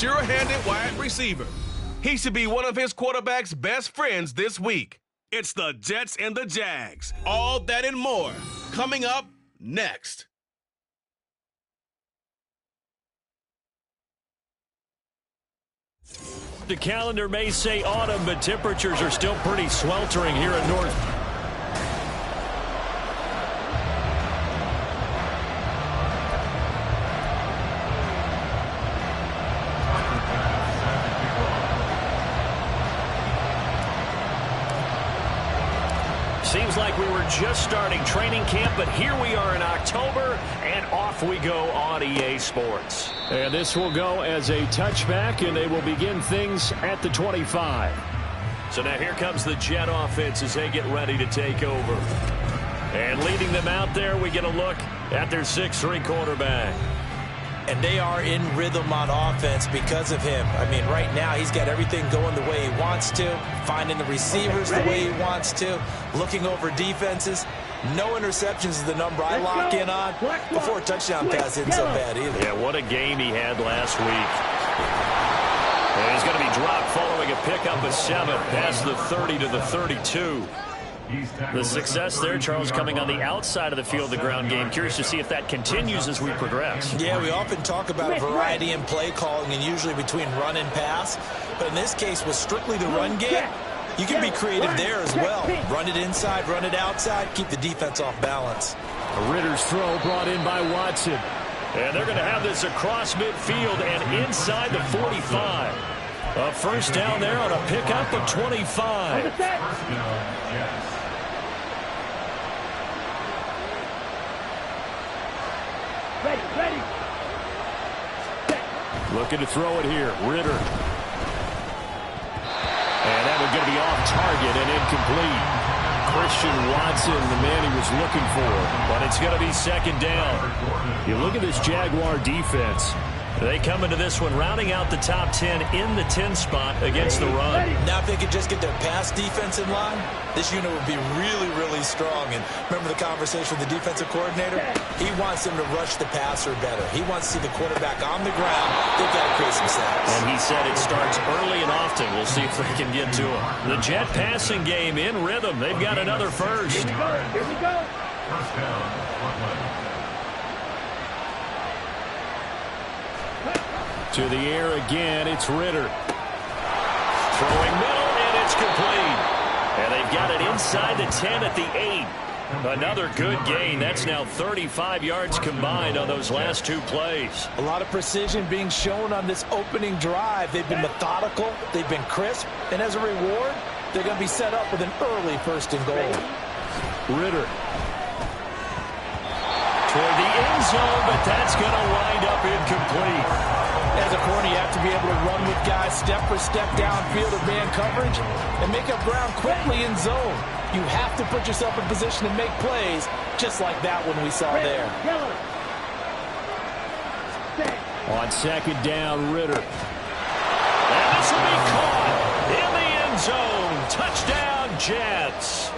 sure-handed wide receiver. He should be one of his quarterback's best friends this week. It's the Jets and the Jags. All that and more coming up next. The calendar may say autumn, but temperatures are still pretty sweltering here in North. Seems like we were just starting training camp, but here we are in October, and off we go on EA Sports. And this will go as a touchback, and they will begin things at the 25. So now here comes the Jet offense as they get ready to take over. And leading them out there, we get a look at their 6'3" quarterback. And they are in rhythm on offense because of him. I mean, right now he's got everything going the way he wants to, finding the receivers the way he wants to, looking over defenses. No interceptions is the number I lock in on. Before a touchdown pass isn't so bad either. Yeah, what a game he had last week. And he's going to be dropped following a pickup of 7 past the 30 to the 32. The success there, Charles, coming on the outside of the field, the ground game. Curious to see if that continues as we progress. Yeah, we often talk about variety in play calling and usually between run and pass. But in this case, with strictly the run game, you can be creative there as well. Run it inside, run it outside, keep the defense off balance. Ritter's throw brought in by Watson. And they're going to have this across midfield and inside the 45. A first down there on a pickup of 25. Ready. Looking to throw it here. Ritter. And that one's going to be off target and incomplete. Christian Watson, the man he was looking for. But it's going to be second down. You look at this Jaguar defense. They come into this one rounding out the top 10 in the 10 spot against the run. Now if they could just get their pass defense in line, this unit would be really, really strong. And remember the conversation with the defensive coordinator? He wants them to rush the passer better. He wants to see the quarterback on the ground. They've got to create some sacks. And he said it starts early and often. We'll see if they can get to him. The Jet passing game in rhythm. They've got another first. Here we go. First down. To the air again, it's Ritter. Throwing middle, and it's complete. And they've got it inside the 10 at the 8. Another good gain. That's now 35 yards combined on those last 2 plays. A lot of precision being shown on this opening drive. They've been methodical. They've been crisp. And as a reward, they're going to be set up with an early first and goal. Ritter. Toward the end zone, but that's going to wind up incomplete. As a corner, you have to be able to run with guys step for step downfield of man coverage and make up ground quickly in zone. You have to put yourself in position to make plays, just like that one we saw there. On second down, Ritter. And this will be caught in the end zone. Touchdown, Jets.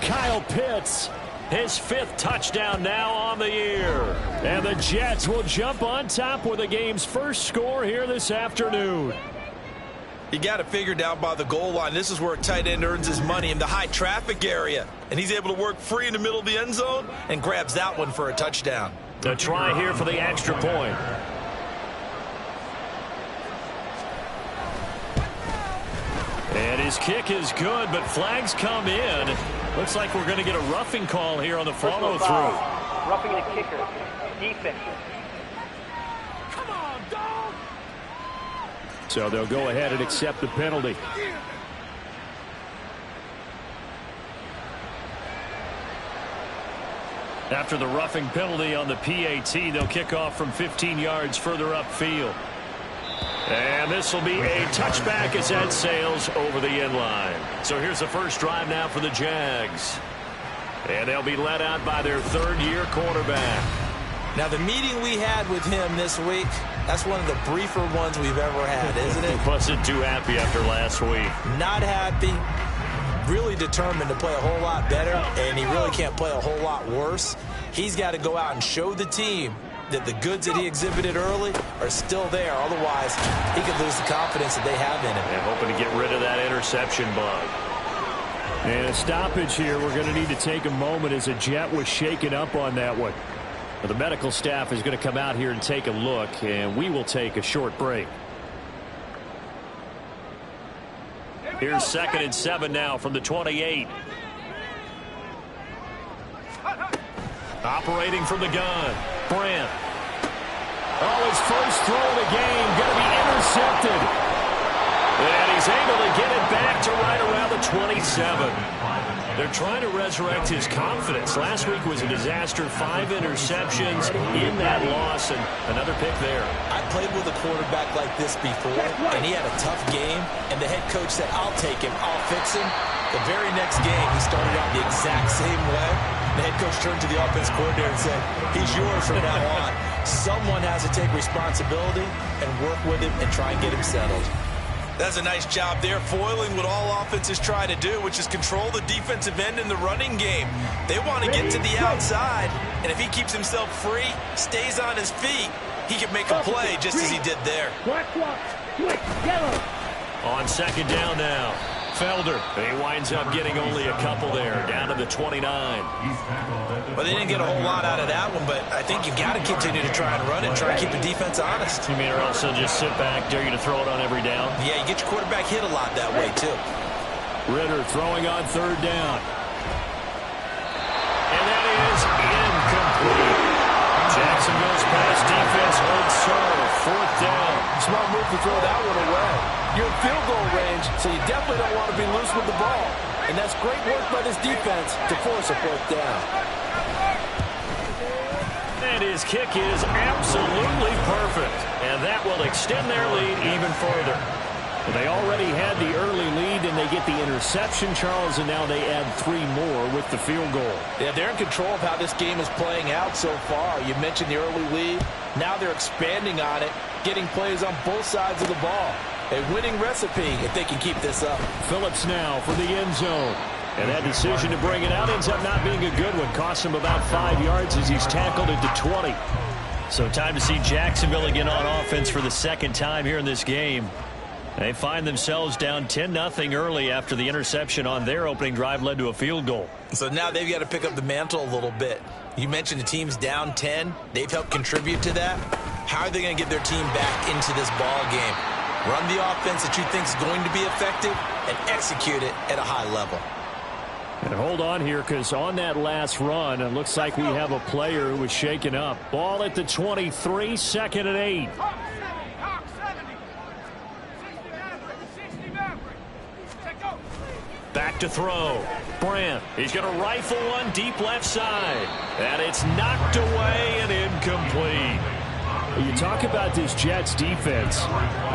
Kyle Pitts. His 5th touchdown now on the year. And the Jets will jump on top with the game's first score here this afternoon. You got it figured out by the goal line. This is where a tight end earns his money, in the high traffic area. And he's able to work free in the middle of the end zone and grabs that one for a touchdown. A try here for the extra point. And his kick is good, but flags come in. Looks like we're going to get a roughing call here on the follow-through. Roughing the kicker. Defense. Come on, dog! So they'll go ahead and accept the penalty. After the roughing penalty on the PAT, they'll kick off from 15 yards further upfield. And this will be a touchback as that sails over the end line. So here's the first drive now for the Jags. And they'll be led out by their 3rd-year quarterback. Now, the meeting we had with him this week, that's one of the briefer ones we've ever had, isn't it? Wasn't too happy after last week. Not happy. Really determined to play a whole lot better, and he really can't play a whole lot worse. He's got to go out and show the team that the goods that he exhibited early are still there. Otherwise, he could lose the confidence that they have in him. And hoping to get rid of that interception bug. And a stoppage here. We're going to need to take a moment as a Jet was shaken up on that one. But the medical staff is going to come out here and take a look, and we will take a short break. Here's 2nd and 7 now from the 28. Operating from the gun. Brandt. Oh, his first throw of the game going to be intercepted. And he's able to get it back to right around the 27. They're trying to resurrect his confidence. Last week was a disaster. 5 interceptions in that loss, and another pick there. I played with a quarterback like this before, and he had a tough game, and the head coach said, I'll take him, I'll fix him. The very next game, he started out the exact same way. The head coach turned to the offense coordinator and said, he's yours from now on. Someone has to take responsibility and work with him and try and get him settled. That's a nice job there, foiling what all offenses try to do, which is control the defensive end in the running game. They want to get to the outside, and if he keeps himself free, stays on his feet, he can make a play just as he did there. On 2nd down now. Felder. He winds up getting only a couple there, down to the 29. Well, they didn't get a whole lot out of that one, but I think you've got to continue to try and run and try and keep the defense honest. You mean, or else they'll just sit back, dare you to throw it on every down? Yeah, you get your quarterback hit a lot that way, too. Ritter throwing on 3rd down. And that is incomplete. Jackson goes past defense, holds serve, 4th down. Smart move to throw that one away. You're in field goal range, so you definitely don't want to be loose with the ball. And that's great work by this defense to force a 4th down. And his kick is absolutely perfect. And that will extend their lead even further. Well, they already had the early lead, and they get the interception, Charles, and now they add 3 more with the field goal. Yeah, they're in control of how this game is playing out so far. You mentioned the early lead. Now they're expanding on it, getting plays on both sides of the ball. A winning recipe if they can keep this up. Phillips now for the end zone. And that decision to bring it out ends up not being a good one. Cost him about 5 yards as he's tackled it to 20. So time to see Jacksonville again on offense for the 2nd time here in this game. They find themselves down 10-0 early after the interception on their opening drive led to a field goal. So now they've got to pick up the mantle a little bit. You mentioned the team's down 10. They've helped contribute to that. How are they going to get their team back into this ball game? Run the offense that you think is going to be effective and execute it at a high level. And hold on here, because on that last run, it looks like we have a player who was shaken up. Ball at the 23, 2nd and 8. Back to throw. Brandt. He's going to rifle one deep left side. And it's knocked away and incomplete. You talk about this Jets defense.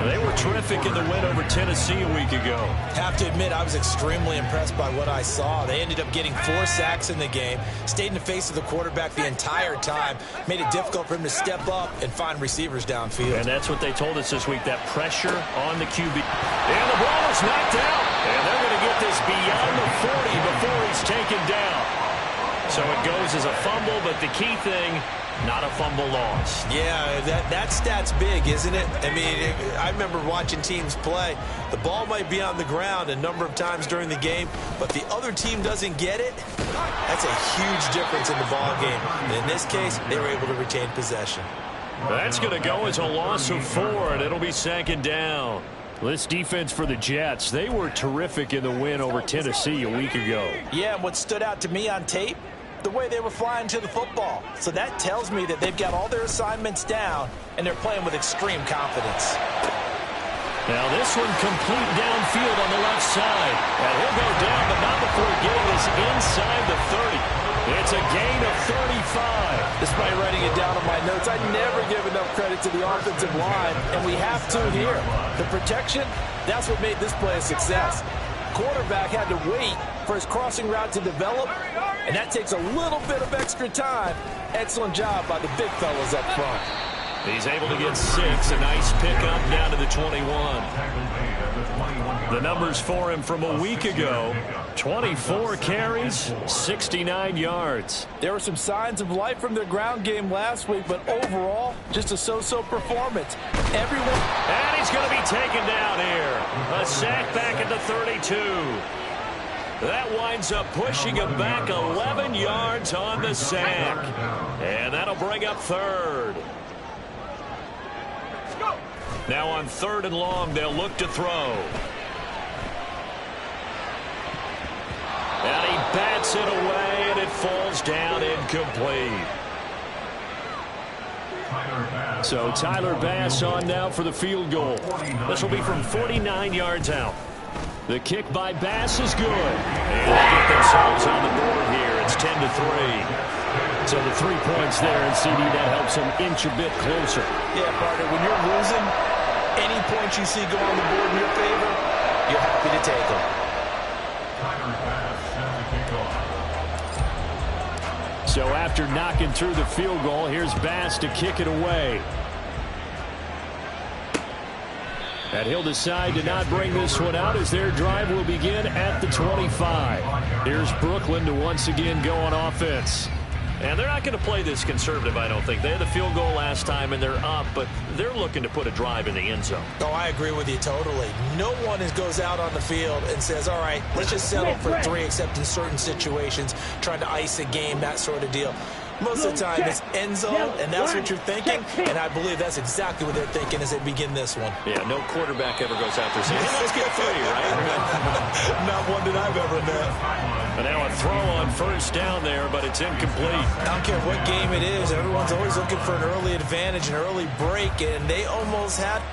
They were terrific in the win over Tennessee a week ago. Have to admit, I was extremely impressed by what I saw. They ended up getting 4 sacks in the game, stayed in the face of the quarterback the entire time, made it difficult for him to step up and find receivers downfield. And that's what they told us this week, that pressure on the QB. And the ball is knocked out. And they're going to get this beyond the 40 before he's taken down. So it goes as a fumble, but the key thing, not a fumble loss. Yeah, that stat's big, isn't it? I mean, I remember watching teams play. The ball might be on the ground a number of times during the game, but the other team doesn't get it. That's a huge difference in the ball game. And in this case, they were able to retain possession. That's going to go as a loss of 4, and it'll be 2nd down. This defense for the Jets, they were terrific in the win over Tennessee a week ago. Yeah, and what stood out to me on tape, the way they were flying to the football. So that tells me that they've got all their assignments down, and they're playing with extreme confidence. Now this one complete downfield on the left side. And he'll go down, but not before getting this inside the 30. It's a gain of 35. Despite writing it down on my notes, I never give enough credit to the offensive line, and we have to here. The protection, that's what made this play a success. Quarterback had to wait for his crossing route to develop, and that takes a little bit of extra time. Excellent job by the big fellas up front. He's able to get 6. A nice pickup down to the 21. The numbers for him from a week ago: 24 carries, 69 yards. There were some signs of life from their ground game last week, but overall, just a so-so performance. And he's going to be taken down here. A sack back at the 32. That winds up pushing him back 11 yards on the sack. And that'll bring up 3rd. Now on 3rd and long, they'll look to throw. And he bats it away, and it falls down incomplete. So Tyler Bass on now for the field goal. This will be from 49 yards out. The kick by Bass is good. And they get themselves on the board here. It's 10-3. So the 3 points there, and CD, that helps them inch a bit closer. Yeah, partner, when you're losing, any points you see go on the board in your favor, you're happy to take them. So after knocking through the field goal, here's Bass to kick it away. And he'll decide to not bring this one out as their drive will begin at the 25. Here's Brooklyn to once again go on offense. And they're not going to play this conservative, I don't think. They had the field goal last time, and they're up, but they're looking to put a drive in the end zone. Oh, I agree with you totally. No one goes out on the field and says, all right, let's just settle for 3, except in certain situations, trying to ice a game, that sort of deal. Most of the time, it's end zone, and that's what you're thinking, and I believe that's exactly what they're thinking as they begin this one. Yeah, no quarterback ever goes out there saying, hey, let's get 3, right? Not one that I've ever met. And now a throw on 1st down there, but it's incomplete. I don't care what game it is. Everyone's always looking for an early advantage, an early break, and they almost had.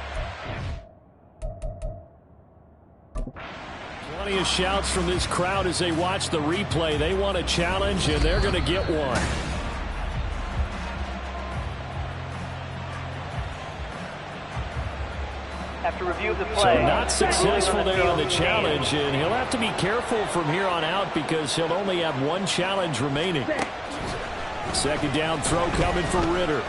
Plenty of shouts from this crowd as they watch the replay. They want a challenge, and they're going to get one. After review of the play. So not successful there on the challenge, and he'll have to be careful from here on out because he'll only have 1 challenge remaining. 2nd down throw coming for Ritter.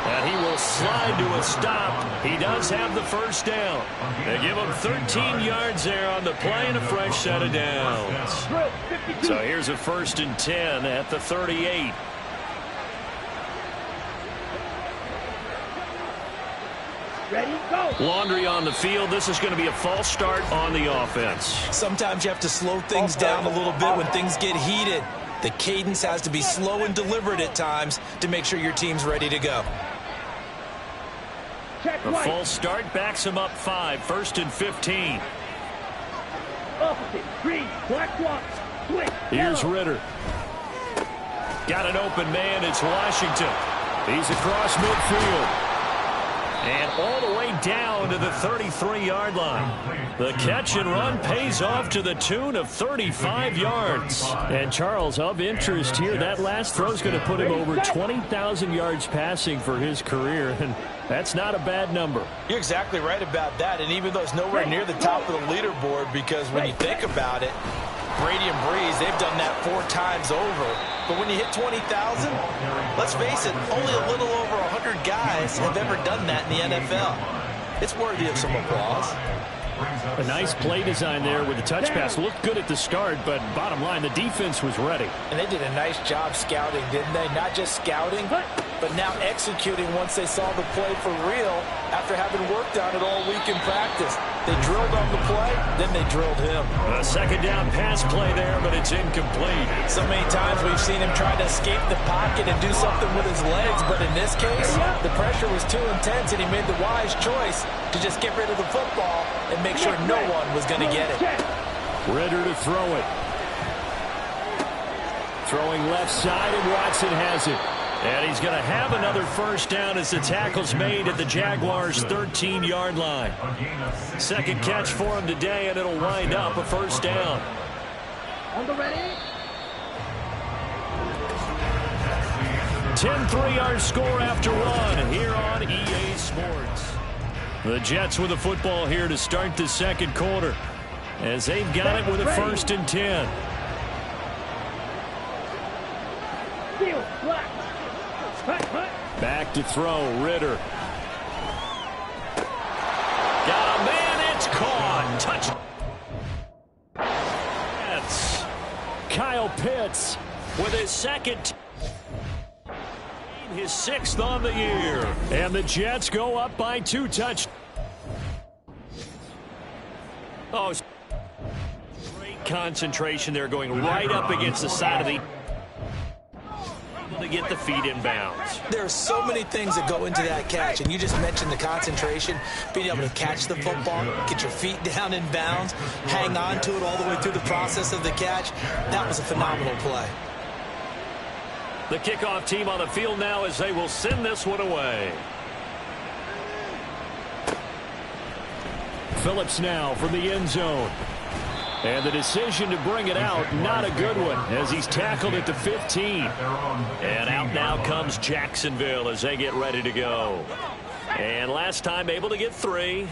And he will slide to a stop. He does have the 1st down. They give him 13 yards there on the play and a fresh set of downs. So here's a 1st and 10 at the 38. Ready, go. Laundry on the field. This is going to be a false start on the offense. Sometimes you have to slow things down a little bit when things get heated. The cadence has to be slow and deliberate at times to make sure your team's ready to go. A false start backs him up 5. 1st and 15. Opposite, green, black one, switch. Here's Ritter. Got an open man. It's Washington. He's across midfield. And all the way down to the 33-yard line. The catch and run pays off to the tune of 35 yards. And Charles, of interest here, that last throw is going to put him over 20,000 yards passing for his career. And that's not a bad number. You're exactly right about that. And even though it's nowhere near the top of the leaderboard, because when you think about it, Brady and Breeze, they've done that 4 times over. But when you hit 20,000, let's face it, only a little over 100 guys have ever done that in the NFL. It's worthy of some applause. A nice play design there with the touch pass. Looked good at the start, but bottom line, the defense was ready. And they did a nice job scouting, didn't they? Not just scouting, but now executing once they saw the play for real after having worked on it all week in practice. They drilled on the play, then they drilled him. A 2nd down pass play there, but it's incomplete. So many times we've seen him try to escape the pocket and do something with his legs, but in this case, the pressure was too intense, and he made the wise choice to just get rid of the football and make sure no one was going to get it. Ritter to throw it. Throwing left side, and Watson has it. And he's going to have another 1st down as the tackle's made at the Jaguars' 13-yard line. 2nd catch for him today, and it'll wind up a 1st down. On the ready. 10 3-yard score after 1 here on EA Sports. The Jets with the football here to start the 2nd quarter as they've got it with a 1st and 10. Steel, black. Cut. back to throw. Ritter. Got a man. It's caught. Touch. That's Kyle Pitts with his second. His 6th on the year. And the Jets go up by 2 touchdowns. Oh, great concentration there, going right up against the side of the... to get the feet in bounds. There are so many things that go into that catch, and you just mentioned the concentration, being able to catch the football, get your feet down in bounds, hang on to it all the way through the process of the catch. That was a phenomenal play. The kickoff team on the field now as they will send this one away. Phillips now from the end zone. And the decision to bring it out, not a good one, as he's tackled at the 15. And out now comes Jacksonville as they get ready to go. And last time able to get 3.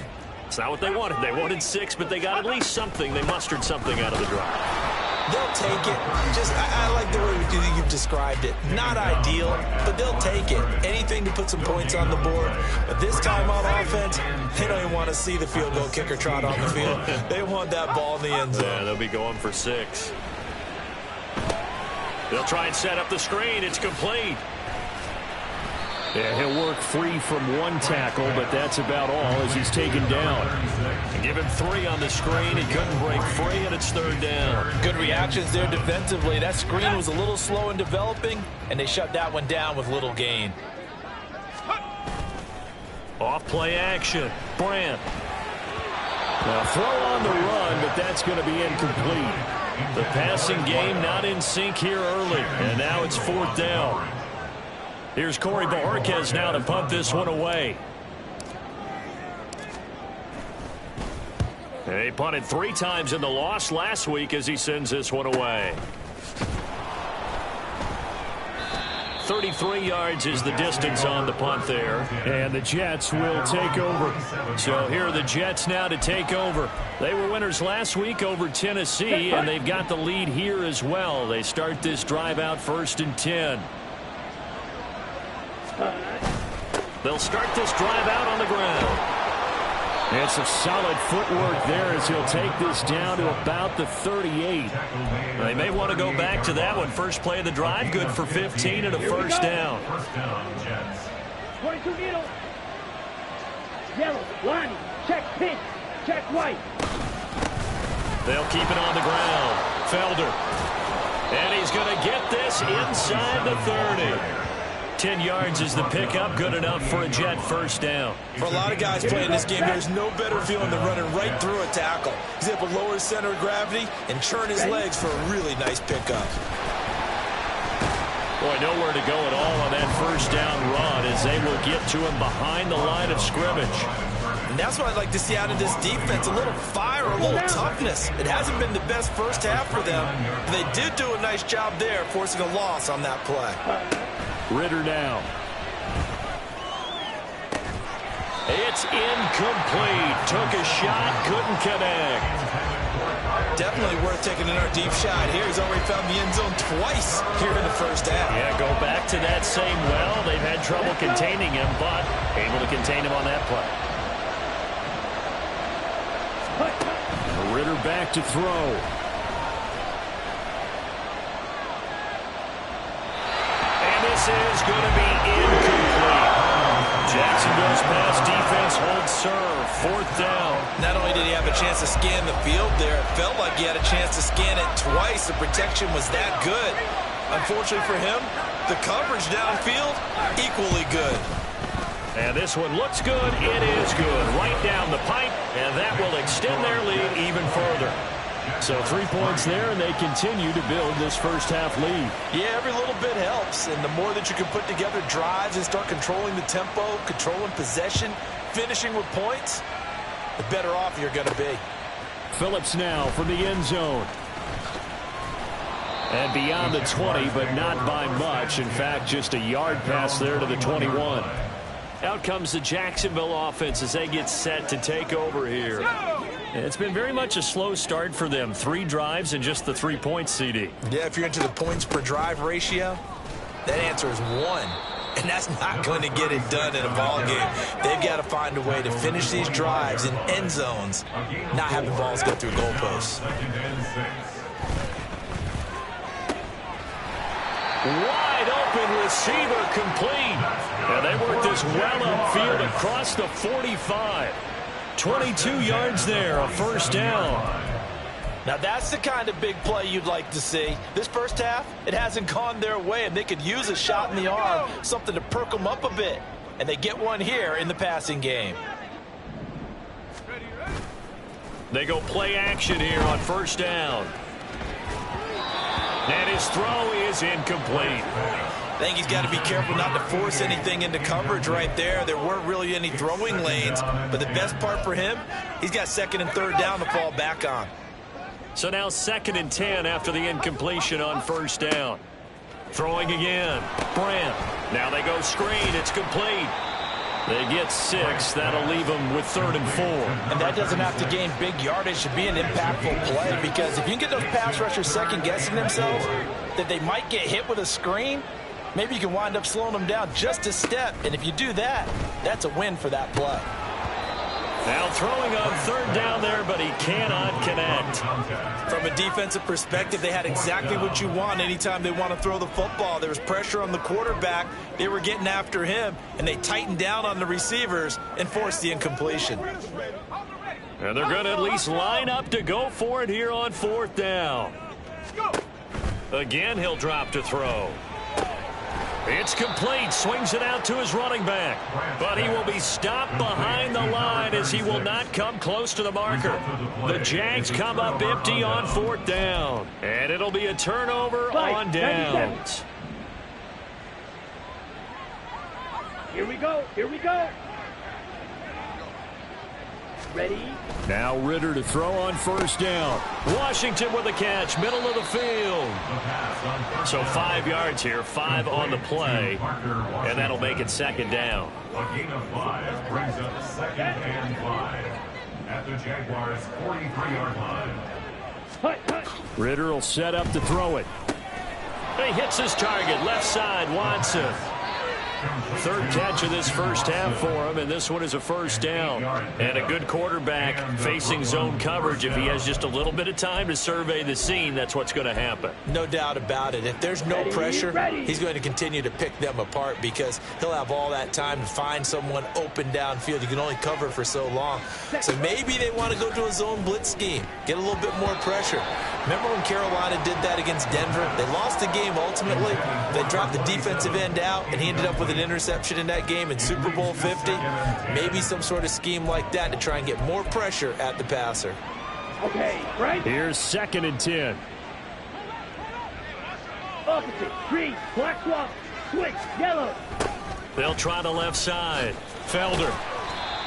It's not what they wanted. They wanted 6, but they got at least something. They mustered something out of the drive. They'll take it. I like the way you've described it. Not ideal, but they'll take it. Anything to put some points on the board. But this time on offense, they don't even want to see the field goal kicker trot on the field. They want that ball in the end zone. Yeah, they'll be going for 6. They'll try and set up the screen. It's complete. Yeah, he'll work free from 1 tackle, but that's about all as he's taken down. And give him 3 on the screen. He couldn't break free, and it's 3rd down. Good reactions there defensively. That screen was a little slow in developing, and they shut that one down with little gain. Off play action. Brandt. Now throw on the run, but that's going to be incomplete. The passing game not in sync here early, and now it's 4th down. Here's Corey Bojorquez now to punt this one away. He punted 3 times in the loss last week as he sends this one away. 33 yards is the distance on the punt there. And the Jets will take over. So here are the Jets now to take over. They were winners last week over Tennessee, and they've got the lead here as well. They start this drive out 1st and 10. They'll start this drive out on the ground. And some solid footwork there as he'll take this down to about the 38. They may want to go back to that one. First play of the drive, good for 15 and a 1st down. 22 middle. Yellow, Lonnie, check pink, check white. They'll keep it on the ground. Felder. And he's going to get this inside the 30. 10 yards is the pickup, good enough for a Jet 1st down. For a lot of guys playing this game, there's no better feeling than running right through a tackle. He's able to lower his center of gravity and churn his legs for a really nice pickup. Boy, nowhere to go at all on that 1st down run as they will get to him behind the line of scrimmage. And that's what I'd like to see out of this defense, a little fire, a little toughness. It hasn't been the best first half for them. But they did do a nice job there, forcing a loss on that play. Ritter now. It's incomplete. Took a shot, couldn't connect. Definitely worth taking another deep shot here. He's already found the end zone twice here in the 1st half. Yeah, go back to that same well. They've had trouble containing him, but able to contain him on that play. Ritter back to throw. This is going to be incomplete. Jacksonville's pass defense holds serve. 4th down. Not only did he have a chance to scan the field there, it felt like he had a chance to scan it twice. The protection was that good. Unfortunately for him, the coverage downfield, equally good. And this one looks good. It is good. Right down the pipe, and that will extend their lead even further. So 3 points there, and they continue to build this 1st half lead. Yeah, every little bit helps, and the more that you can put together drives and start controlling the tempo, controlling possession, finishing with points, the better off you're going to be. Phillips now from the end zone. And beyond the 20, but not by much. In fact, just a yard pass there to the 21. Out comes the Jacksonville offense as they get set to take over here. It's been very much a slow start for them. 3 drives and just the 3 points, CD. Yeah, if you're into the points per drive ratio, that answer is 1. and that's not going to get it done in a ball game. They've got to find a way to finish these drives in end zones, not having balls go through goalposts. Wide open receiver complete. And they work this well upfield across the 45. 22 yards there, a first down. Now, that's the kind of big play you'd like to see. This first half, it hasn't gone their way, and they could use a shot in the arm, something to perk them up a bit. And they get one here in the passing game. They go play action here on first down. And his throw is incomplete. I think he's got to be careful not to force anything into coverage right there. There weren't really any throwing lanes, but the best part for him, he's got second and third down to fall back on. So now 2nd and 10 after the incompletion on first down. Throwing again. Brandt. Now they go screen. It's complete. They get 6. That'll leave them with 3rd and 4. And that doesn't have to gain big yardage to be an impactful play, because if you can get those pass rushers second-guessing themselves that they might get hit with a screen, maybe you can wind up slowing them down just a step. And if you do that, that's a win for that play. Now throwing on 3rd down there, but he cannot connect. From a defensive perspective, they had exactly what you want anytime they want to throw the football. There was pressure on the quarterback. They were getting after him, and they tightened down on the receivers and forced the incompletion. And they're going to at least line up to go for it here on 4th down. Again, he'll drop to throw. It's complete. Swings it out to his running back. But he will be stopped behind the line as he will not come close to the marker. The Jags come up empty on 4th down. And it'll be a turnover on downs. Here we go. Here we go. Ready? Now Ritter to throw on first down. Washington with a catch, middle of the field. So 5 yards here, 5 on the play, and that'll make it 2nd down. A gain of 5 brings up 2nd and 5 at the Jaguars' 43-yard line. Ritter will set up to throw it. He hits his target, left side, Watson. 3rd catch of this first half for him, and this one is a first down. And a good quarterback facing zone coverage. If he has just a little bit of time to survey the scene, that's what's going to happen. No doubt about it. If there's no pressure, he's going to continue to pick them apart, because he'll have all that time to find someone open downfield. You can only cover for so long. So maybe they want to go to a zone blitz scheme, get a little bit more pressure. Remember when Carolina did that against Denver? They lost the game ultimately. They dropped the defensive end out, and he ended up with an interception in that game in Super Bowl 50. Maybe some sort of scheme like that to try and get more pressure at the passer. Okay, right. Here's 2nd and 10. Opposite, green, black swamp, switch, yellow. They'll try the left side. Felder.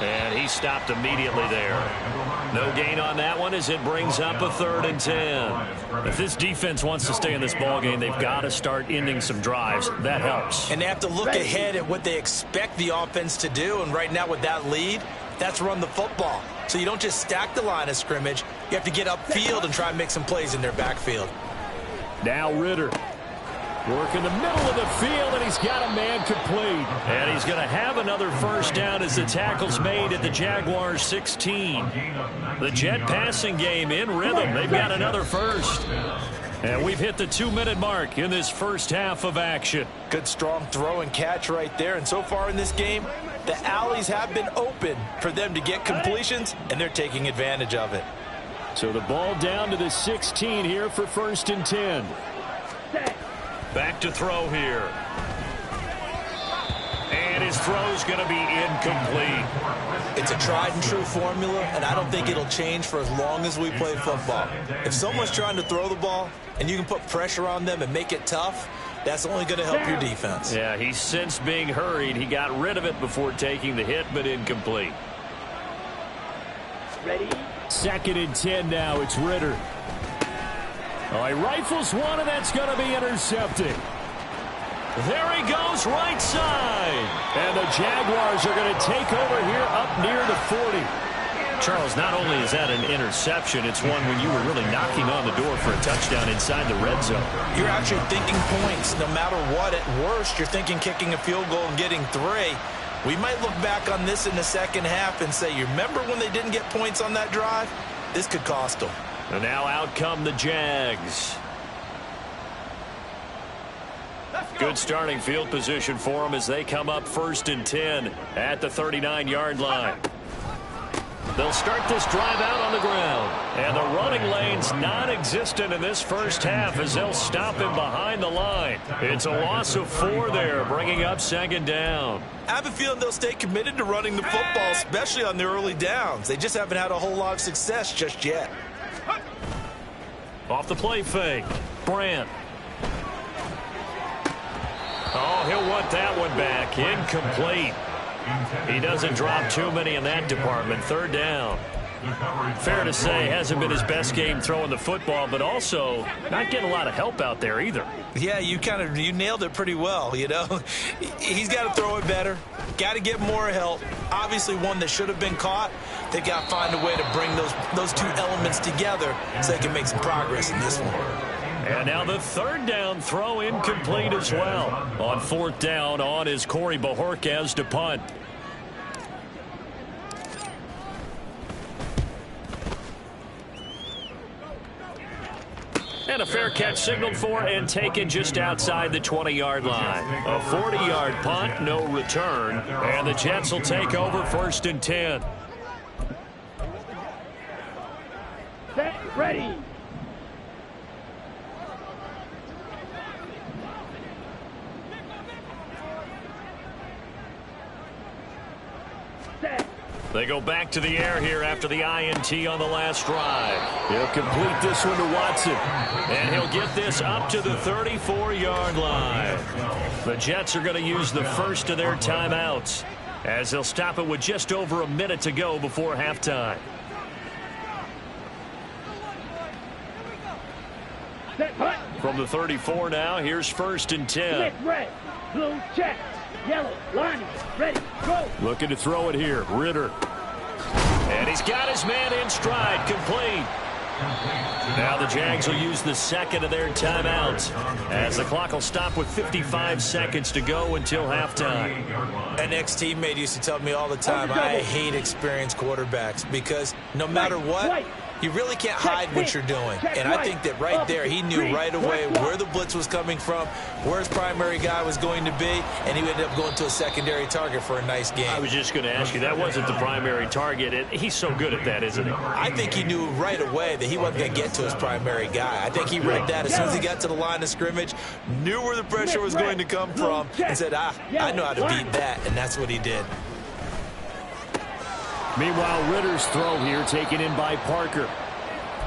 And he stopped immediately there. No gain on that one as it brings up a 3rd and 10. If this defense wants to stay in this ballgame, they've got to start ending some drives. That helps. And they have to look ahead at what they expect the offense to do. And right now with that lead, that's run the football. So you don't just stack the line of scrimmage. You have to get upfield and try and make some plays in their backfield. Now Ritter. Work in the middle of the field, and he's got a man complete. And he's going to have another first down as the tackle's made at the Jaguars 16. The Jet passing game in rhythm. They've got another first. And we've hit the 2-minute mark in this first half of action. Good strong throw and catch right there. And so far in this game, the alleys have been open for them to get completions, and they're taking advantage of it. So the ball down to the 16 here for 1st and 10. Back to throw here. And his throw's going to be incomplete. It's a tried and true formula, and I don't think it'll change for as long as we play football. If someone's trying to throw the ball and you can put pressure on them and make it tough, that's only going to help your defense. Yeah, he's sensed being hurried. He got rid of it before taking the hit, but incomplete. Ready? 2nd and 10 now. It's Ritter. Oh, he rifles one, and that's going to be intercepted. There he goes, right side. And the Jaguars are going to take over here up near the 40. Charles, not only is that an interception, it's one when you were really knocking on the door for a touchdown inside the red zone. You're actually thinking points. No matter what, at worst, you're thinking kicking a field goal and getting 3. We might look back on this in the second half and say, you remember when they didn't get points on that drive? This could cost them. And now out come the Jags. Good starting field position for them as they come up 1st and 10 at the 39-yard line. They'll start this drive out on the ground. And the running lane's non-existent in this first half as they'll stop him behind the line. It's a loss of 4 there, bringing up 2nd down. I have a feeling they'll stay committed to running the football, especially on the early downs. They just haven't had a whole lot of success just yet. Off the play fake, Brandt. Oh, he'll want that one back. Incomplete. He doesn't drop too many in that department. 3rd down. Fair to say, hasn't been his best game throwing the football, but also not getting a lot of help out there either. Yeah, you nailed it pretty well, you know. He's got to throw it better. Got to get more help. Obviously one that should have been caught. They've got to find a way to bring those 2 elements together so they can make some progress in this one. And now the 3rd down throw incomplete as well. On 4th down on is Corey Bajorquez to punt. And a fair catch signaled for and taken just outside the 20-yard line. A 40-yard punt, no return. And the Jets will take over 1st and 10. Set, ready. They go back to the air here after the INT on the last drive. He'll complete this one to Watson. And he'll get this up to the 34-yard line. The Jets are going to use the first of their timeouts as they'll stop it with just over a minute to go before halftime. From the 34 now, here's 1st and 10. Red, blue, check. Yellow, line, ready, go. Looking to throw it here, Ritter. And he's got his man in stride, complete. Now the Jags will use the 2nd of their timeouts as the clock will stop with 55 seconds to go until halftime. An ex-teammate used to tell me all the time, I hate experienced quarterbacks because no matter what, you really can't hide what you're doing. And I think that right there, he knew right away where the blitz was coming from, where his primary guy was going to be, and he ended up going to a secondary target for a nice game. I was just going to ask you, that wasn't the primary target. He's so good at that, isn't he? I think he knew right away that he wasn't going to get to his primary guy. I think he read that as soon as he got to the line of scrimmage, knew where the pressure was going to come from, and said, I know how to beat that, and that's what he did. Meanwhile, Ritter's throw here taken in by Parker.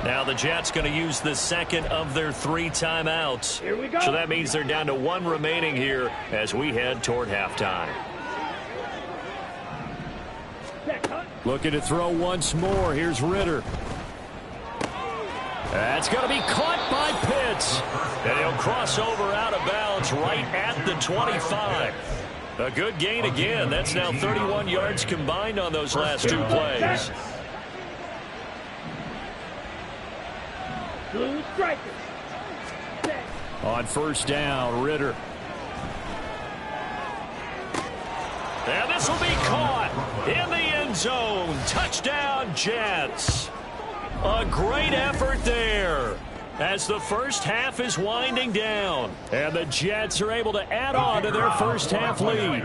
Now the Jets going to use the 2nd of their 3 timeouts. Here we go. So that means they're down to 1 remaining here as we head toward halftime. Looking to throw once more. Here's Ritter. That's going to be caught by Pitts. And he'll cross over out of bounds right at the 25. A good gain again. That's now 31 yards combined on those last 2 plays. Blue striker. On 1st down, Ritter. And this will be caught in the end zone. Touchdown, Jets. A great effort there as the first half is winding down. And the Jets are able to add on to their first half lead.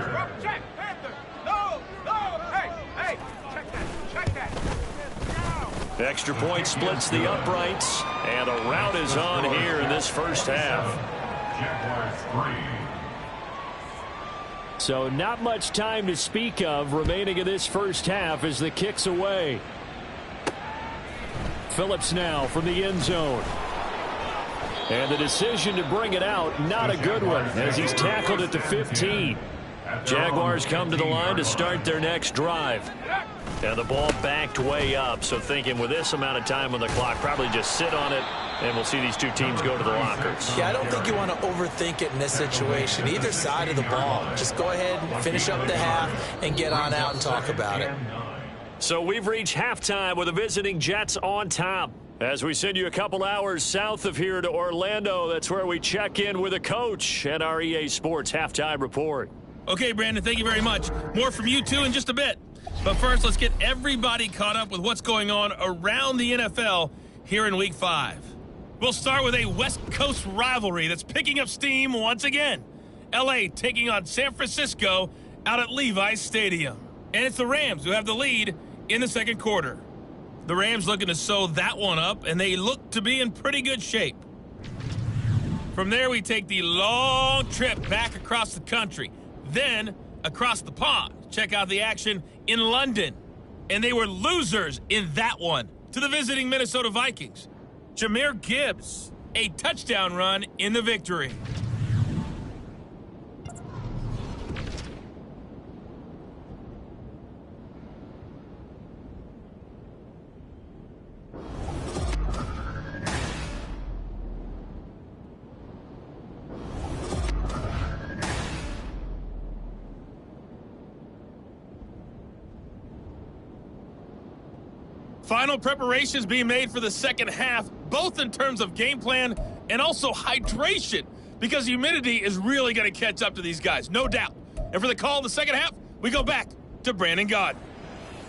Extra point splits the uprights, and a rout is on here in this first half. So not much time to speak of remaining in this first half as the kick's away. Phillips now from the end zone. And the decision to bring it out, not a good one, as he's tackled at the 15. Jaguars come to the line to start their next drive. And the ball backed way up, so thinking with this amount of time on the clock, probably just sit on it, and we'll see these 2 teams go to the lockers. Yeah, I don't think you want to overthink it in this situation. Either side of the ball. Just go ahead and finish up the half and get on out and talk about it. So we've reached halftime with the visiting Jets on top. As we send you a couple hours south of here to Orlando, that's where we check in with a coach at our EA Sports Halftime Report. Okay, Brandon, thank you very much. More from you two in just a bit. But first, let's get everybody caught up with what's going on around the NFL here in Week 5. We'll start with a West Coast rivalry that's picking up steam once again. LA taking on San Francisco out at Levi's Stadium. And it's the Rams who have the lead in the second quarter. The Rams looking to sew that one up, and they look to be in pretty good shape. From there, we take the long trip back across the country, then across the pond. Check out the action in London. And they were losers in that one to the visiting Minnesota Vikings. Jahmyr Gibbs, a touchdown run in the victory. Final preparations being made for the second half, both in terms of game plan and also hydration, because humidity is really going to catch up to these guys, no doubt. And for the call in the second half, we go back to Brandon Gaudin.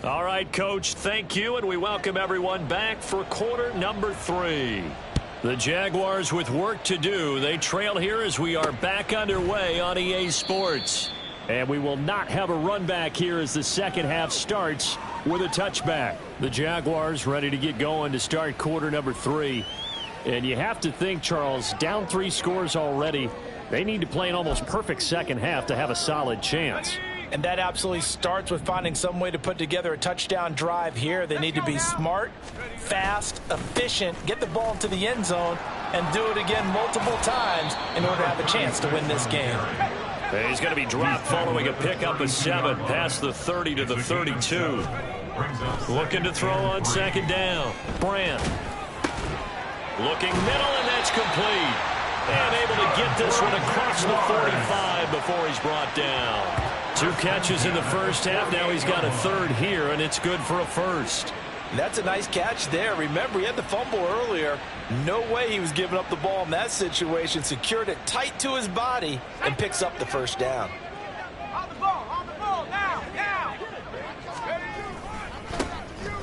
All right, Coach, thank you, and we welcome everyone back for quarter number 3. The Jaguars with work to do. They trail here as we are back underway on EA Sports. And we will not have a run back here as the second half starts with a touchback. The Jaguars ready to get going to start quarter number 3. And you have to think, Charles, down 3 scores already. They need to play an almost perfect second half to have a solid chance. And that absolutely starts with finding some way to put together a touchdown drive here. They need to be smart, fast, efficient, get the ball into the end zone, and do it again multiple times in order to have a chance to win this game. He's going to be dropped following a pickup of 7 past the 30 to the 32. Looking to throw on second down. Brandt. Looking middle, and that's complete. And able to get this one across the 45 before he's brought down. 2 catches in the first half. Now he's got a third here, and it's good for a first. That's a nice catch there. Remember, he had the fumble earlier. No way he was giving up the ball in that situation. Secured it tight to his body and picks up the first down. On the ball, now.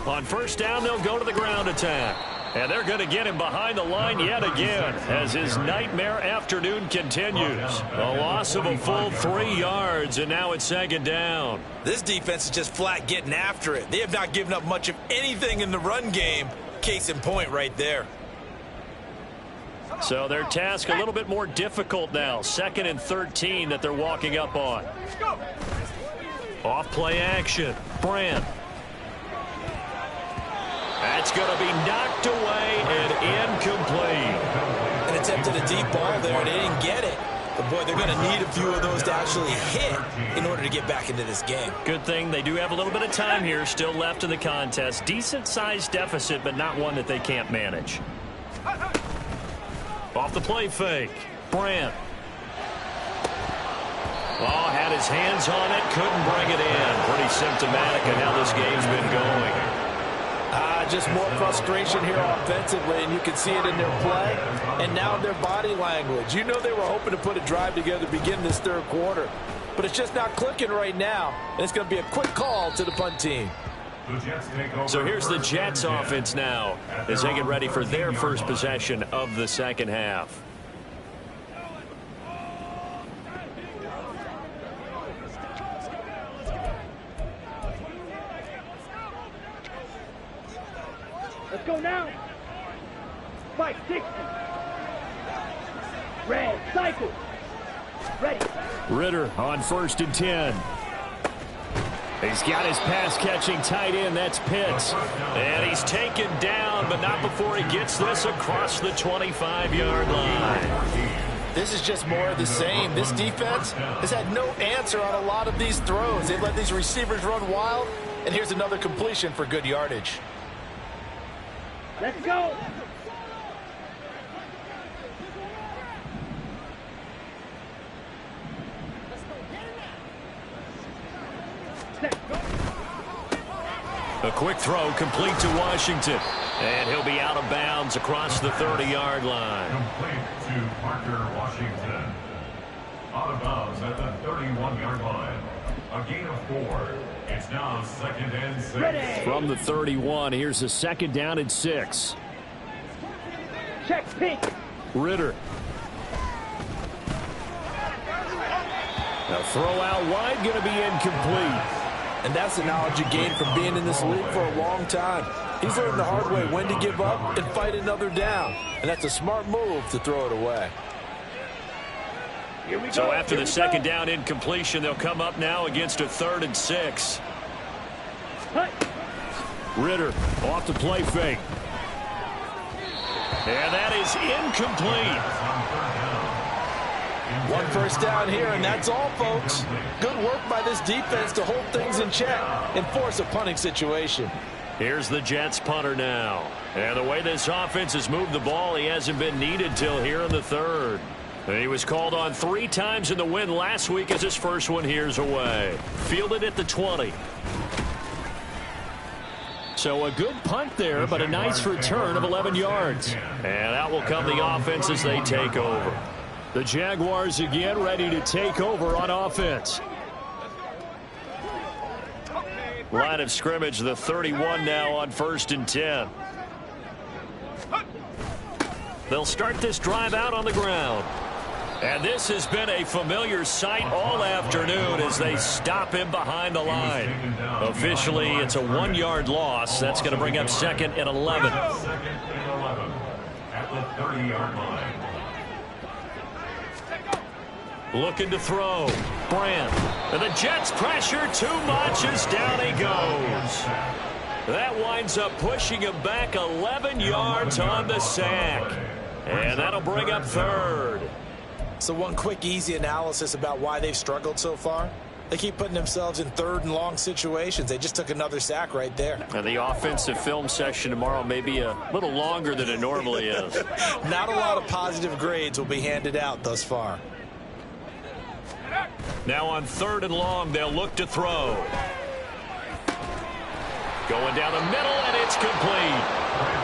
On first down, they'll go to the ground attack. And they're going to get him behind the line yet again as his nightmare afternoon continues. A loss of a full 3 yards, and now it's second down. This defense is just flat getting after it. They have not given up much of anything in the run game. Case in point right there. So their task a little bit more difficult now. 2nd and 13 that they're walking up on. Off play action. Brandt. That's going to be knocked away and incomplete. And attempted a deep ball there, and they didn't get it. But, boy, they're going to need a few of those to actually hit in order to get back into this game. Good thing they do have a little bit of time here still left in the contest. Decent-sized deficit, but not one that they can't manage. Off the play fake. Brandt. Oh, had his hands on it, couldn't bring it in. Pretty symptomatic of how this game's been going. Just more frustration here offensively, and you can see it in their play and now in their body language. You know they were hoping to put a drive together to begin this third quarter, but it's just not clicking right now, and it's going to be a quick call to the punt team. So here's the Jets offense now as they get ready for their first possession of the second half. Let's go now. 560. Red, cycle. Ready. Ritter on 1st and 10. He's got his pass-catching tight end. That's Pitts. And he's taken down, but not before he gets this across the 25-yard line. This is just more of the same. This defense has had no answer on a lot of these throws. They've let these receivers run wild, and here's another completion for good yardage. Let's go. A quick throw complete to Washington. And he'll be out of bounds across the 30-yard line. Complete to Parker Washington. Out of bounds at the 31-yard line. A gain of 4. It's now 2nd and 6. Ready. From the 31, here's a 2nd down and 6. Check pink. Ritter. Now throw out wide, going to be incomplete. And that's the knowledge you gain from being in this league for a long time. He's learned the hard way when to give up and fight another down. And that's a smart move to throw it away. So after the 2nd down incompletion, they'll come up now against a 3rd and 6. Ritter off the play fake. And that is incomplete. 1 first down here, and that's all, folks. Good work by this defense to hold things in check and force a punting situation. Here's the Jets punter now. And the way this offense has moved the ball, he hasn't been needed till here in the 3rd. And he was called on 3 times in the win last week as his first one here's away. Fielded at the 20. So a good punt there, but a nice return of 11 yards. And out will come the offense as they take over. The Jaguars again ready to take over on offense. Line of scrimmage, the 31 now on 1st and 10. They'll start this drive out on the ground. And this has been a familiar sight all afternoon as they stop him behind the line. Officially, it's a 1-yard loss. That's going to bring up 2nd and 11. 2nd and 11 at the 30-yard line. Looking to throw. Brandt. And the Jets pressure too much as down he goes. That winds up pushing him back 11 yards on the sack. And that'll bring up 3rd. So one quick, easy analysis about why they've struggled so far. They keep putting themselves in 3rd and long situations. They just took another sack right there. And the offensive film session tomorrow may be a little longer than it normally is. Not a lot of positive grades will be handed out thus far. Now on 3rd and long, they'll look to throw. Going down the middle, and it's complete.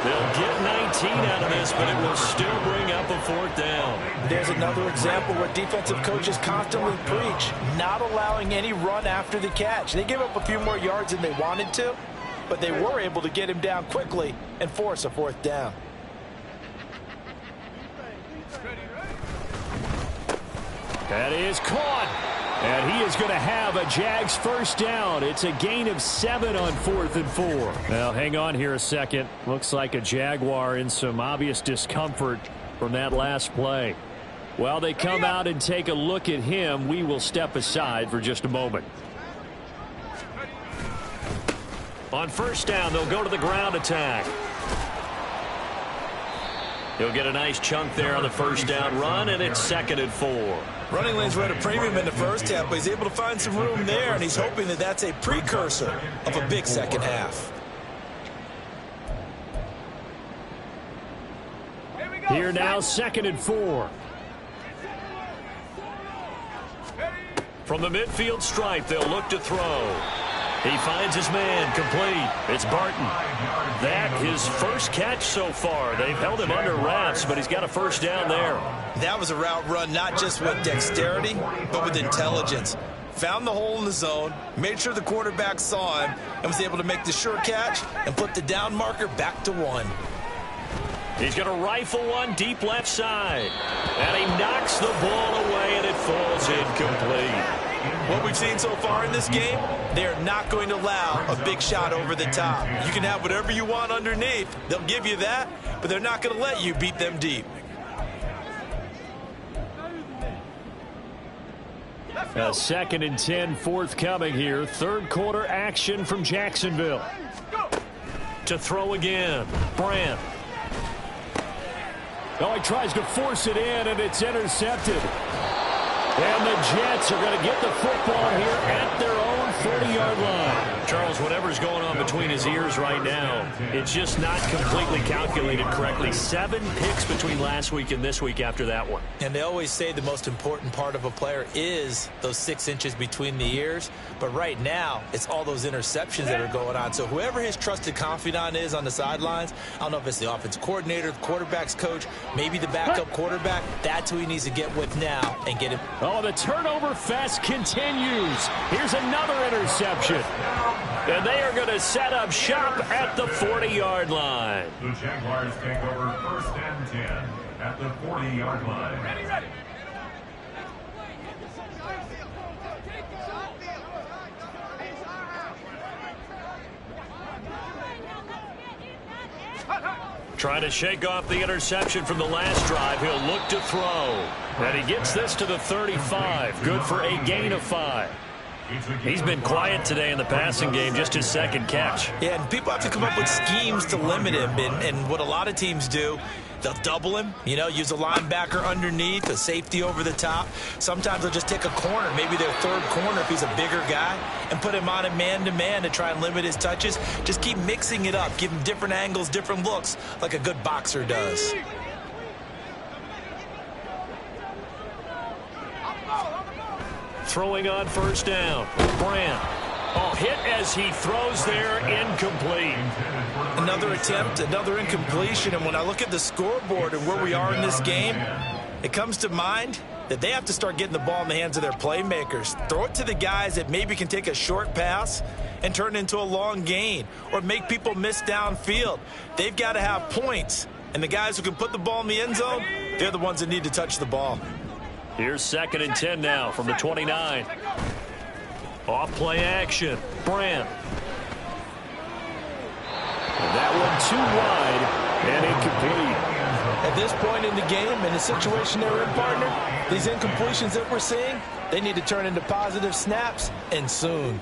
They'll get 19 out of this, but it will still bring up a 4th down. There's another example where defensive coaches constantly preach, not allowing any run after the catch. They gave up a few more yards than they wanted to, but they were able to get him down quickly and force a 4th down. That is caught. And he is going to have a Jags first down. It's a gain of 7 on 4th and 4. Now, hang on here a second. Looks like a Jaguar in some obvious discomfort from that last play. While they come out and take a look at him, we will step aside for just a moment. On 1st down, they'll go to the ground attack. He'll get a nice chunk there on the 1st down run, and it's 2nd and 4. Running lanes were at a premium in the first half, but he's able to find some room there, and he's hoping that that's a precursor of a big second half. Here now, 2nd and 4. From the midfield stripe, they'll look to throw. He finds his man, complete. It's Barton. That his first catch so far. They've held him under wraps, but he's got a 1st down there. That was a route run not just with dexterity, but with intelligence. Found the hole in the zone, made sure the quarterback saw him, and was able to make the sure catch and put the down marker back to 1. He's going to rifle one deep left side. And he knocks the ball away, and it falls incomplete. What we've seen so far in this game, they're not going to allow a big shot over the top. You can have whatever you want underneath. They'll give you that, but they're not going to let you beat them deep. A 2nd and 10 forthcoming here. 3rd quarter action from Jacksonville. To throw again. Brandt. Oh, he tries to force it in, and it's intercepted. And the Jets are going to get the football here at their own 40-yard line. Charles, whatever's going on between his ears right now, it's just not completely calculated correctly. 7 picks between last week and this week after that one. And they always say the most important part of a player is those 6 inches between the ears. But right now, it's all those interceptions that are going on. So whoever his trusted confidant is on the sidelines, I don't know if it's the offensive coordinator, the quarterback's coach, maybe the backup quarterback, that's who he needs to get with now and get him. Oh, the turnover fest continues. Here's another interception. And they are going to set up shop at the 40-yard line. The Jaguars take over 1st and 10 at the 40-yard line. Ready. Trying to shake off the interception from the last drive. He'll look to throw. And he gets this to the 35. Good for a gain of 5. He's been quiet today in the passing game, just his 2nd catch. Yeah, and people have to come up with schemes to limit him. And what a lot of teams do, they'll double him, use a linebacker underneath, a safety over the top. Sometimes they'll just take a corner, maybe their 3rd corner if he's a bigger guy, and put him on a man-to-man to try and limit his touches. Just keep mixing it up, give him different angles, different looks, like a good boxer does. Throwing on 1st down. Brand. Oh, hit as he throws there, incomplete. Another attempt, another incompletion. And when I look at the scoreboard and where we are in this game, it comes to mind that they have to start getting the ball in the hands of their playmakers. Throw it to the guys that maybe can take a short pass and turn it into a long gain or make people miss downfield. They've got to have points. And the guys who can put the ball in the end zone, they're the ones that need to touch the ball. Here's 2nd and 10 now from the 29. Off play action. Brand. And that one too wide and incomplete. At this point in the game, in the situation they're in, partner, these incompletions that we're seeing, they need to turn into positive snaps, and soon.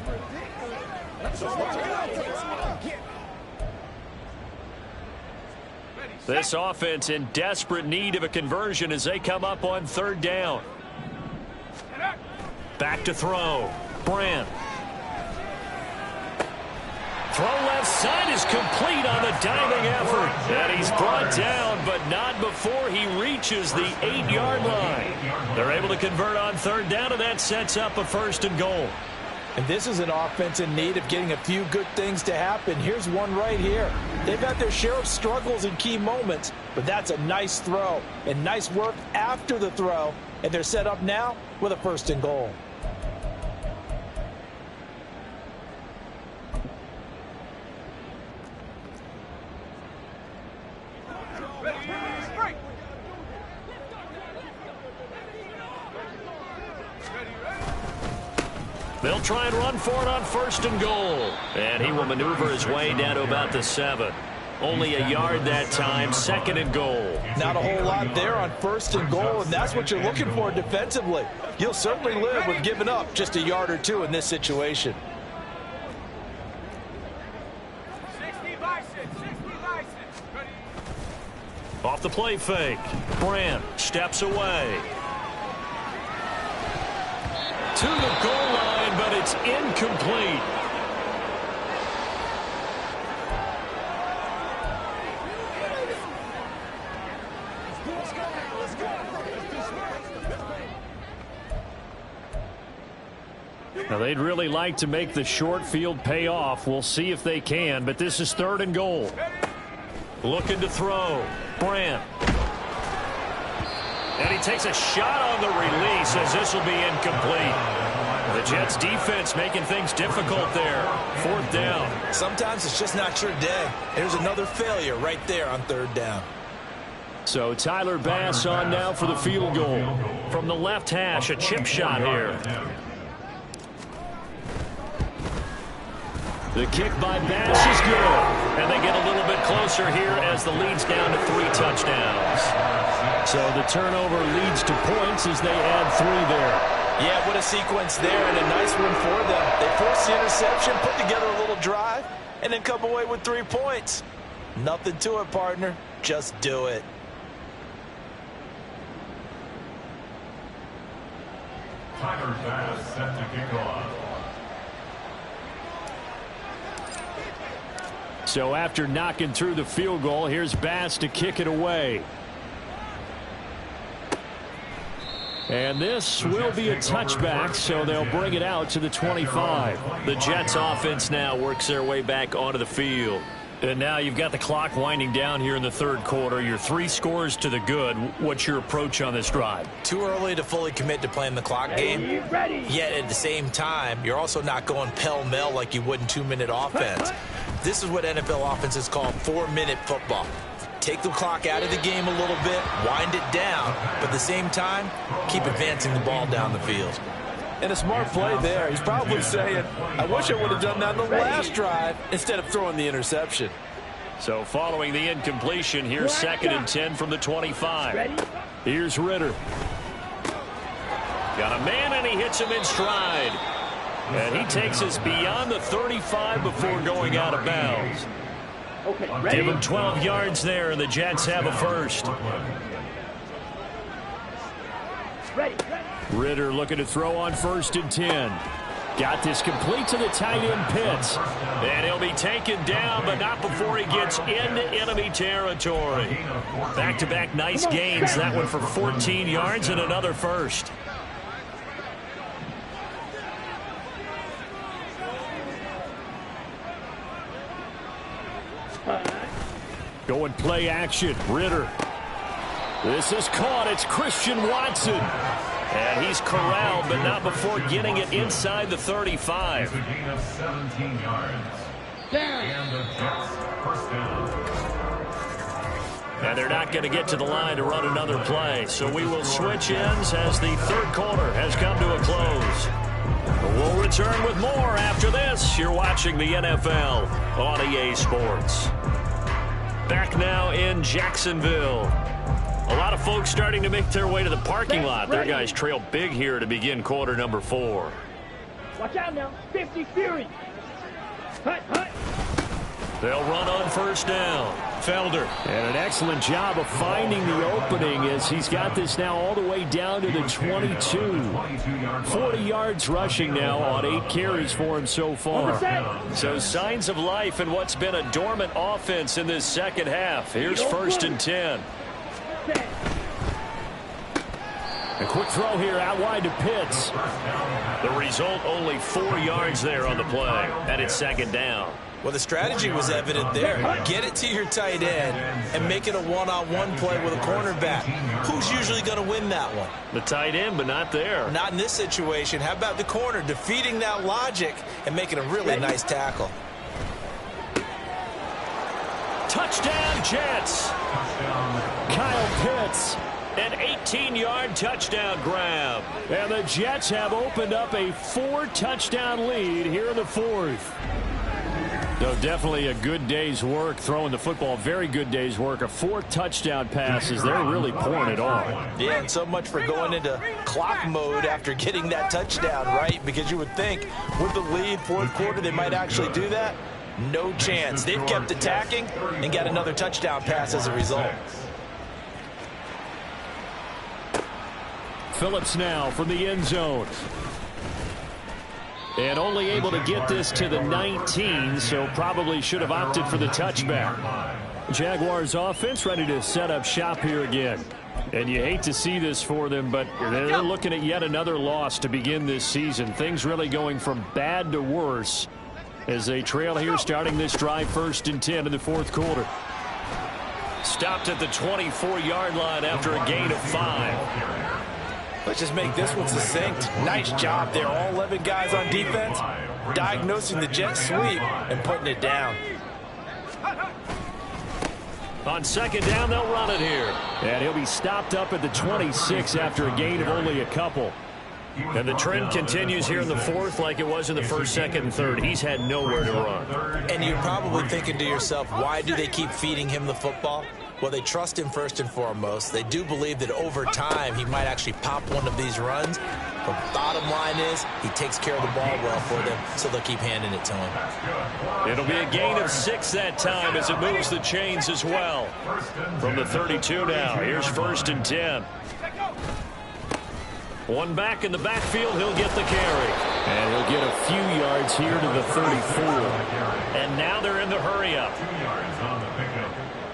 This offense in desperate need of a conversion as they come up on 3rd down. Back to throw. Brand. Throw left side is complete on the diving effort. And he's brought down, but not before he reaches the 8-yard line. They're able to convert on 3rd down, and that sets up a 1st and goal. And this is an offense in need of getting a few good things to happen. Here's one right here. They've had their share of struggles in key moments, but that's a nice throw and nice work after the throw. And they're set up now with a 1st and goal. They'll try and run for it on 1st and goal. And he will maneuver his way down to about the 7. Only a yard that time, 2nd and goal. Not a whole lot there on 1st and goal, and that's what you're looking for defensively. You'll certainly live with giving up just a yard or 2 in this situation. 60 bison. Off the play fake. Brand steps away. To the goal line, but it's incomplete. Now, they'd really like to make the short field pay off. We'll see if they can, but this is 3rd and goal. Looking to throw. Brand. And he takes a shot on the release as this will be incomplete. The Jets defense making things difficult there. 4th down. Sometimes it's just not your day. There's another failure right there on 3rd down. So Tyler Bass on now for the field goal. From the left hash, a chip shot here. The kick by Bass is good. And they get a little bit closer here as the lead's down to 3 touchdowns. So the turnover leads to points as they add 3 there. Yeah, what a sequence there, and a nice one for them. They force the interception, put together a little drive, and then come away with 3 points. Nothing to it, partner. Just do it. Tyler Bass set to kick off. So after knocking through the field goal, here's Bass to kick it away. And this will be a touchback, so they'll bring it out to the 25. The Jets offense now works their way back onto the field. And now you've got the clock winding down here in the third quarter. You're 3 scores to the good. What's your approach on this drive? Too early to fully commit to playing the clock game. Yet at the same time, you're also not going pell-mell like you would in 2-minute offense. This is what NFL offenses call 4-minute football. Take the clock out of the game a little bit, wind it down, but at the same time, keep advancing the ball down the field. And a smart play there. He's probably saying, I wish I would have done that on the last drive instead of throwing the interception. So following the incompletion, here's 2nd and 10 from the 25. Here's Ritter. Got a man, and he hits him in stride. And he takes us beyond the 35 before going out of bounds. Give him 12 yards there, and the Jets have a first. Ritter looking to throw on 1st and 10. Got this complete to the tight end Pitts. And he'll be taken down, but not before he gets into enemy territory. Back-to-back nice gains. That one for 14 yards and another first. Going play action. Ritter. This is caught. It's Christian Watson. And he's corralled, but not before getting it inside the 35. It's a gain of 17 yards. And the Jets first down. And they're not going to get to the line to run another play. So we will switch ends as the third quarter has come to a close. We'll return with more after this. You're watching the NFL on EA Sports. Back now in Jacksonville. A lot of folks starting to make their way to the parking lot. Their guys trail big here to begin quarter number 4. Watch out now. 50 Fury. Hut, hut. They'll run on 1st down. Felder. And an excellent job of finding the opening as he's got this now all the way down to the 22. 40 yards rushing now on 8 carries for him so far. So signs of life in what's been a dormant offense in this second half. Here's 1st and 10. A quick throw here out wide to Pitts. The result, only 4 yards there on the play. And it's 2nd down. Well, the strategy was evident there. Get it to your tight end and make it a one-on-one play with a cornerback. Who's usually going to win that one? The tight end, but not there. Not in this situation. How about the corner defeating that logic and making a really nice tackle? Touchdown, Jets. Kyle Pitts. An 18-yard touchdown grab. And the Jets have opened up a 4-touchdown lead here in the 4th. So definitely a good day's work throwing the football. Very good day's work. A 4th touchdown passes. They're really pouring it on. Yeah, and so much for going into clock mode after getting that touchdown, right? Because you would think with the lead, 4th quarter, they might actually do that. No chance. They've kept attacking and got another touchdown pass as a result. Phillips now from the end zone. And only able to get this to the 19, so probably should have opted for the touchback. Jaguars offense ready to set up shop here again. And you hate to see this for them, but they're looking at yet another loss to begin this season. Things really going from bad to worse as they trail here starting this drive 1st and 10 in the 4th quarter. Stopped at the 24-yard line after a gain of 5. Let's just make this one succinct. Nice job there. All 11 guys on defense diagnosing the jet sweep and putting it down. On 2nd down, they'll run it here. And he'll be stopped up at the 26 after a gain of only a couple. And the trend continues here in the 4th like it was in the 1st, 2nd, and 3rd. He's had nowhere to run. And you're probably thinking to yourself, why do they keep feeding him the football? Well, they trust him first and foremost. They do believe that over time he might actually pop one of these runs. But bottom line is he takes care of the ball well for them, so they'll keep handing it to him. It'll be a gain of 6 that time as it moves the chains as well. From the 32 now, here's 1st and 10. One back in the backfield, he'll get the carry. And he'll get a few yards here to the 34. And now they're in the hurry-up. 2 yards on the pickup.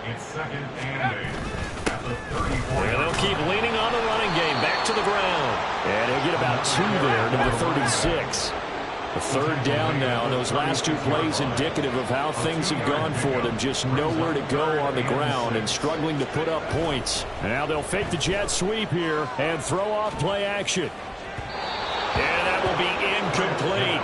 It's 2nd and 8 at the 34. And they'll keep leaning on the running game. Back to the ground. And he'll get about 2 there to the 36. The 3rd down now, and those last 2 plays indicative of how things have gone for them. Just nowhere to go on the ground and struggling to put up points. Now they'll fake the jet sweep here and throw off play action. And that will be incomplete.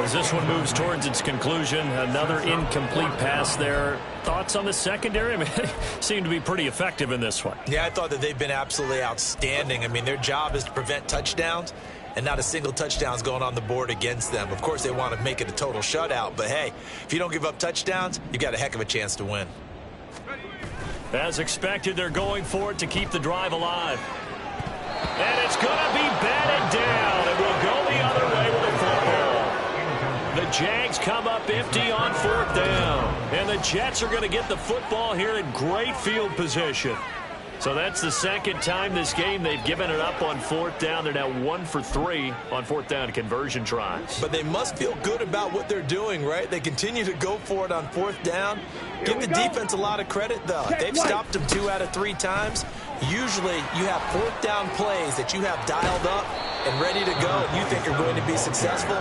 As this one moves towards its conclusion, another incomplete pass there. Thoughts on the secondary? I mean, they seem to be pretty effective in this one. Yeah, I thought that they've been absolutely outstanding. I mean, their job is to prevent touchdowns, and not a single touchdown's going on the board against them. Of course, they want to make it a total shutout, but hey, if you don't give up touchdowns, you've got a heck of a chance to win. As expected, they're going for it to keep the drive alive. And it's going to be batted down. It will go the other way with the football. The Jags come up empty on 4th down. And the Jets are going to get the football here in great field position. So that's the 2nd time this game they've given it up on 4th down. They're now 1 for 3 on 4th down conversion tries. But they must feel good about what they're doing, right? They continue to go for it on 4th down. Give the defense a lot of credit, though. They've stopped them 2 out of 3 times. Usually you have 4th down plays that you have dialed up and ready to go, and you think are going to be successful.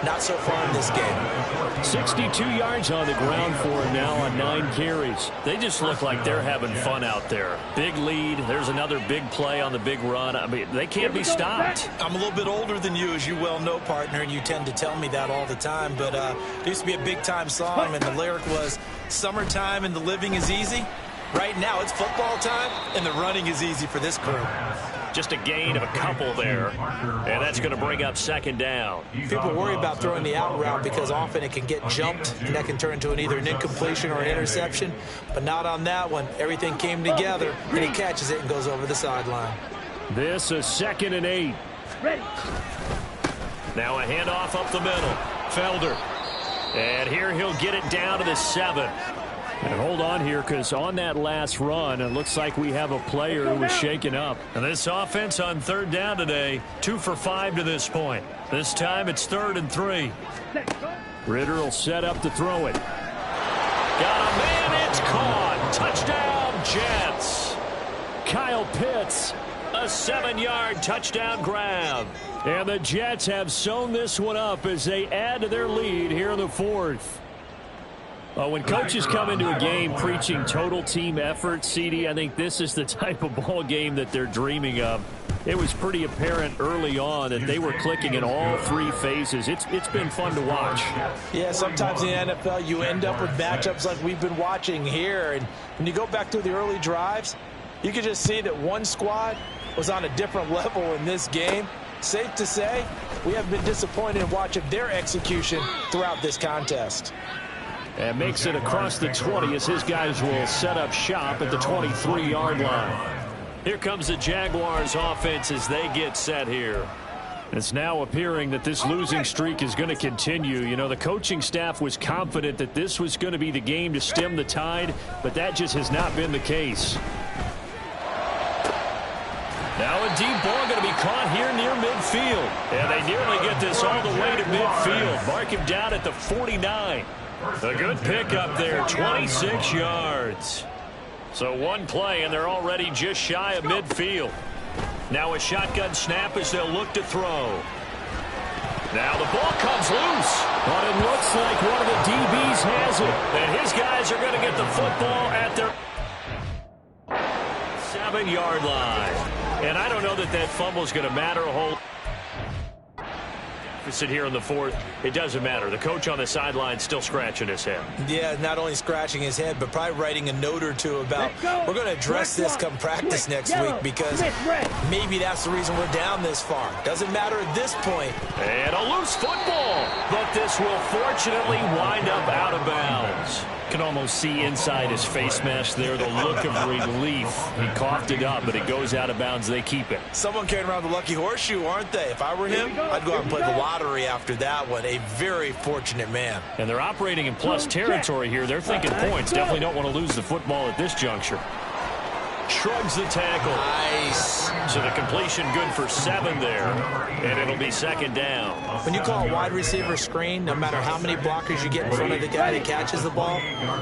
Not so far in this game. 62 yards on the ground for him now on 9 carries. They just look like they're having fun out there. Big lead. There's another big play on the big run. I mean, they can't be stopped. I'm a little bit older than you, as you well know, partner, and you tend to tell me that all the time. But there used to be a big-time song, and the lyric was, "Summertime and the living is easy." Right now, it's football time, and the running is easy for this crew. Just a gain of a couple there, and that's going to bring up 2nd down. People worry about throwing the out route because often it can get jumped, and that can turn into either an incompletion or an interception. But not on that one. Everything came together, and he catches it and goes over the sideline. This is 2nd and 8. Ready. Now a handoff up the middle. Felder. And here he'll get it down to the 7. And hold on here, because on that last run, it looks like we have a player who was shaken up. And this offense on 3rd down today, 2 for 5 to this point. This time it's 3rd and 3. Ritter will set up to throw it. Got a man, it's caught. Touchdown, Jets. Kyle Pitts, a 7-yard touchdown grab. And the Jets have sewn this one up as they add to their lead here in the 4th. When coaches come into a game preaching total team effort, CD, I think this is the type of ball game that they're dreaming of. It was pretty apparent early on that they were clicking in all 3 phases. It's been fun to watch. Yeah, sometimes in the NFL you end up with matchups like we've been watching here. And when you go back to the early drives, you can just see that one squad was on a different level in this game. Safe to say, we have been disappointed in watching their execution throughout this contest. And makes it across the 20 as his guys will set up shop at the 23-yard line. Here comes the Jaguars offense as they get set here. It's now appearing that this losing streak is going to continue. You know, the coaching staff was confident that this was going to be the game to stem the tide, but that just has not been the case. Now a deep ball going to be caught here near midfield. And they nearly get this all the way to midfield. Mark him down at the 49. A good pickup there, 26 yards. So one play, and they're already just shy of midfield. Now a shotgun snap as they'll look to throw. Now the ball comes loose. But it looks like one of the DBs has it. And his guys are going to get the football at their 7-yard line. And I don't know that that fumble is going to matter a whole lot. Sit here in the 4th, it doesn't matter. The coach on the sideline still scratching his head. Yeah, not only scratching his head, but probably writing a note or two about we're going to address this come practice next week because maybe that's the reason we're down this far. Doesn't matter at this point. And a loose football, but this will fortunately wind up out of bounds. Can almost see inside his face mask there the look of relief. He coughed it up, but it goes out of bounds. They keep it. Someone carrying around the lucky horseshoe, aren't they? If I were him, I'd go out and play the lottery after that one. A very fortunate man. And they're operating in plus territory here. They're thinking points. Definitely don't want to lose the football at this juncture. shrugs the tackle. Nice. So the completion good for 7 there, and it'll be 2nd down. When you call a wide receiver screen, no matter how many blockers you get in front of the guy that catches the ball,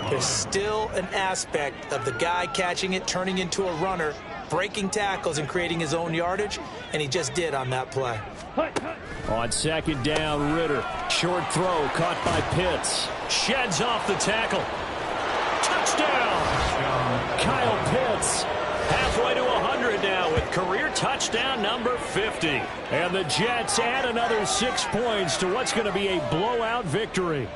there's still an aspect of the guy catching it, turning into a runner, breaking tackles and creating his own yardage, and he just did on that play. On 2nd down, Ritter. Short throw caught by Pitts. Sheds off the tackle. Touchdown! Kyle Pitts halfway to 100 now with career touchdown number 50. And the Jets add another 6 points to what's going to be a blowout victory.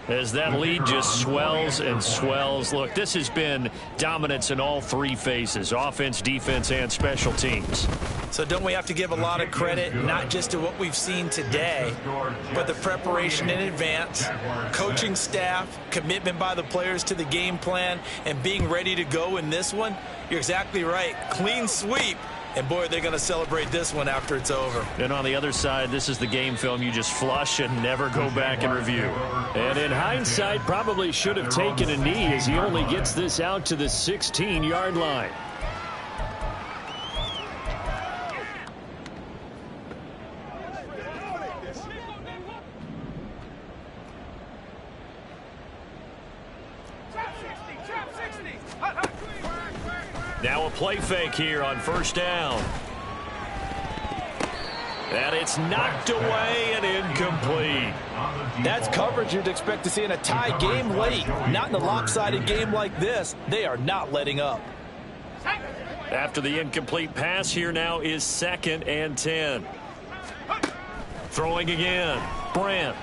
As that lead just swells and swells. Look, this has been dominance in all 3 phases, offense, defense, and special teams. So don't we have to give a lot of credit, not just to what we've seen today, but the preparation in advance, coaching staff, commitment by the players to the game plan, and being ready to go in this one? You're exactly right. Clean sweep. And, boy, they're going to celebrate this one after it's over. And on the other side, this is the game film you just flush and never go back and review. And in hindsight, probably should have taken a knee as he only gets this out to the 16-yard line. Now a play fake here on 1st down. And it's knocked away and incomplete. That's coverage you'd expect to see in a tie game late. Not in a lopsided game like this. They are not letting up. After the incomplete pass, here now is 2nd and 10. Throwing again. Brandt.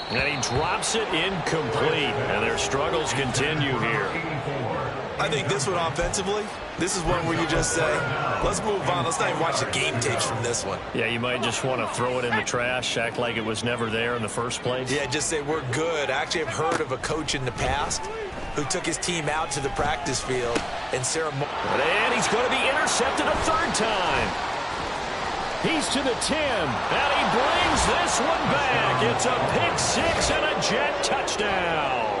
And he drops it incomplete. And their struggles continue here. I think this one offensively, this is one where you just say, let's move on. Let's not even watch the game tapes from this one. Yeah, you might just want to throw it in the trash, act like it was never there in the first place. Yeah, just say we're good. I actually have heard of a coach in the past who took his team out to the practice field and and he's going to be intercepted a 3rd time. He's to the 10, and he brings this one back. It's a pick 6 and a Jet touchdown.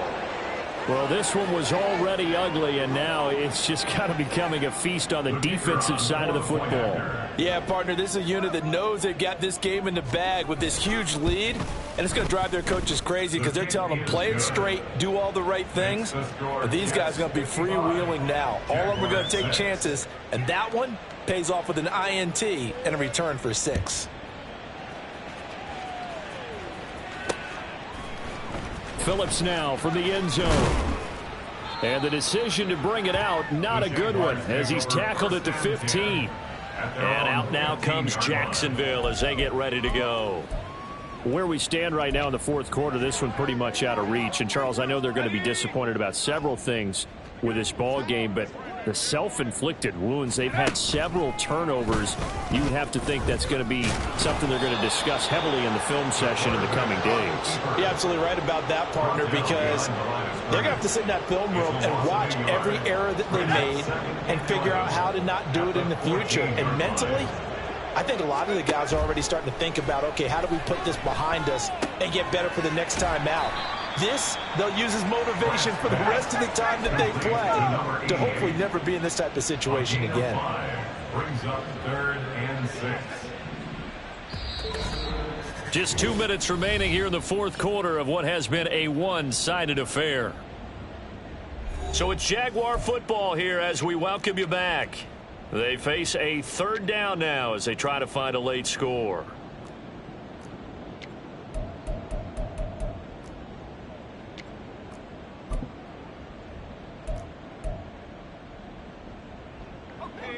Well, this one was already ugly, and now it's just kind of becoming a feast on the defensive side of the football. Yeah, partner, this is a unit that knows they've got this game in the bag with this huge lead, and it's going to drive their coaches crazy because they're telling them play it straight, do all the right things. But these guys are going to be freewheeling now. All of them are going to take chances, and that one pays off with an INT and a return for 6. Phillips now from the end zone. And the decision to bring it out, not a good one, as he's tackled at the 15. And out now comes Jacksonville as they get ready to go. Where we stand right now in the 4th quarter, this one pretty much out of reach. And, Charles, I know they're going to be disappointed about several things with this ball game, but the self-inflicted wounds, they've had several turnovers. You would have to think that's going to be something they're going to discuss heavily in the film session in the coming days. You're absolutely right about that, partner, because they're going to have to sit in that film room and watch every error that they made and figure out how to not do it in the future. And mentally, I think a lot of the guys are already starting to think about, okay, how do we put this behind us and get better for the next time out? This, they'll use as motivation for the rest of the time that they play to hopefully never be in this type of situation again. Brings up 3rd and 6. Just 2 minutes remaining here in the 4th quarter of what has been a one-sided affair. So it's Jaguar football here as we welcome you back. They face a 3rd down now as they try to find a late score.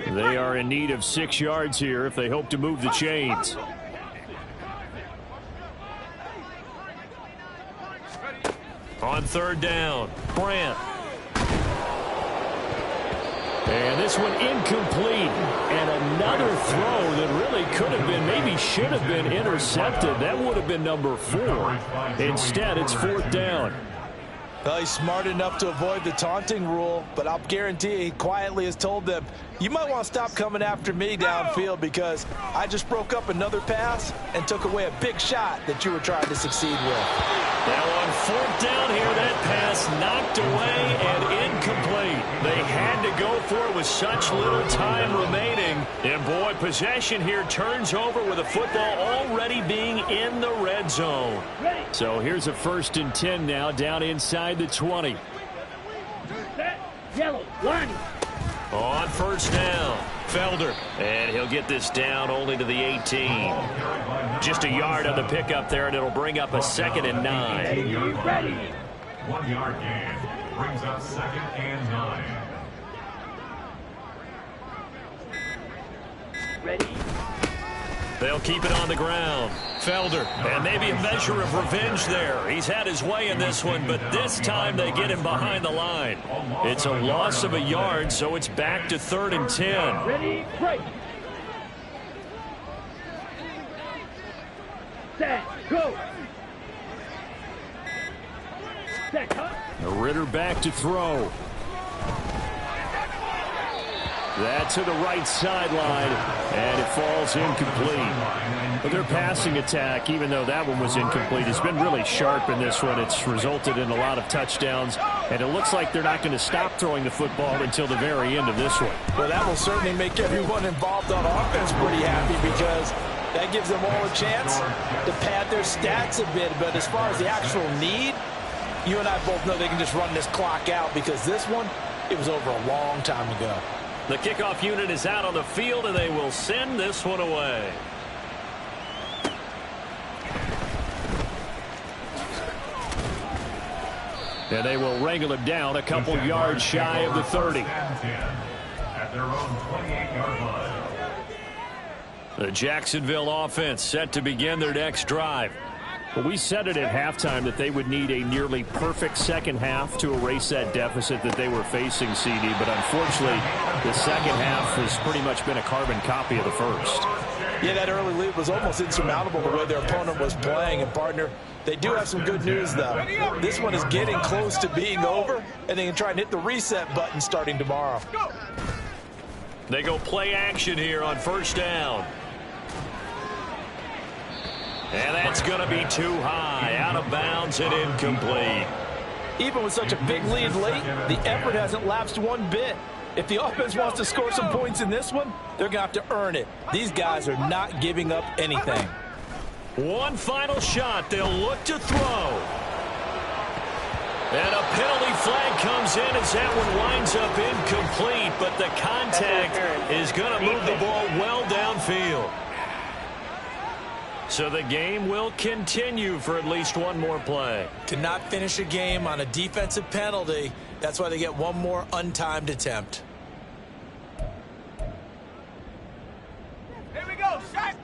They are in need of 6 yards here if they hope to move the chains. On 3rd down, Brandt. And this one incomplete. And another throw that really could have been, maybe should have been intercepted. That would have been number 4. Instead, it's 4th down. Well, he's smart enough to avoid the taunting rule, but I'll guarantee he quietly has told them, you might want to stop coming after me downfield because I just broke up another pass and took away a big shot that you were trying to succeed with. Now on 4th down here, that pass knocked away and incomplete. They had to go for it with such little time remaining. And boy, possession here turns over with the football already being in the red zone. So here's a 1st and 10 now down inside the 20. Set. Yellow. Line. On 1st down, Felder. And he'll get this down only to the 18. Just a yard on the pickup there, and it'll bring up a 2nd and 9. Ready. 1 yard gain brings up 2nd and 9. Ready. They'll keep it on the ground. Felder, and maybe a measure of revenge there. He's had his way in this one, but this time they get him behind the line. It's a loss of a yard, so it's back to 3rd and 10. Ready. Break. Set. Go. Set. Cut. Ritter back to throw. That to the right sideline, and it falls incomplete. But their passing attack, even though that one was incomplete, has been really sharp in this one. It's resulted in a lot of touchdowns, and it looks like they're not going to stop throwing the football until the very end of this one. Well, that will certainly make everyone involved on offense pretty happy because that gives them all a chance to pad their stats a bit. But as far as the actual need, you and I both know they can just run this clock out because this one, it was over a long time ago. The kickoff unit is out on the field, and they will send this one away. And they will wrangle him down a couple yards shy of the 30. At their own 28-yard line. The Jacksonville offense set to begin their next drive. Well, we said it at halftime that they would need a nearly perfect second half to erase that deficit that they were facing, CD. But unfortunately, the second half has pretty much been a carbon copy of the first. Yeah, that early lead was almost insurmountable the way their opponent was playing. And, partner, they do have some good news, though. This one is getting close to being over, and they can try and hit the reset button starting tomorrow. They go play action here on 1st down. And that's going to be too high, out of bounds and incomplete. Even with such a big lead late, the effort hasn't lapsed one bit. If the offense wants to score some points in this one, they're going to have to earn it. These guys are not giving up anything. One final shot. They'll look to throw. And a penalty flag comes in as that one winds up incomplete, but the contact is going to move the ball well downfield. So the game will continue for at least one more play. To not finish a game on a defensive penalty, that's why they get one more untimed attempt. Here we go. Shot.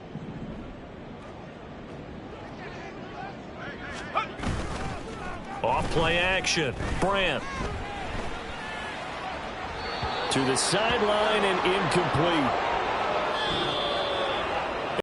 Off play action. Brandt. To the sideline and incomplete.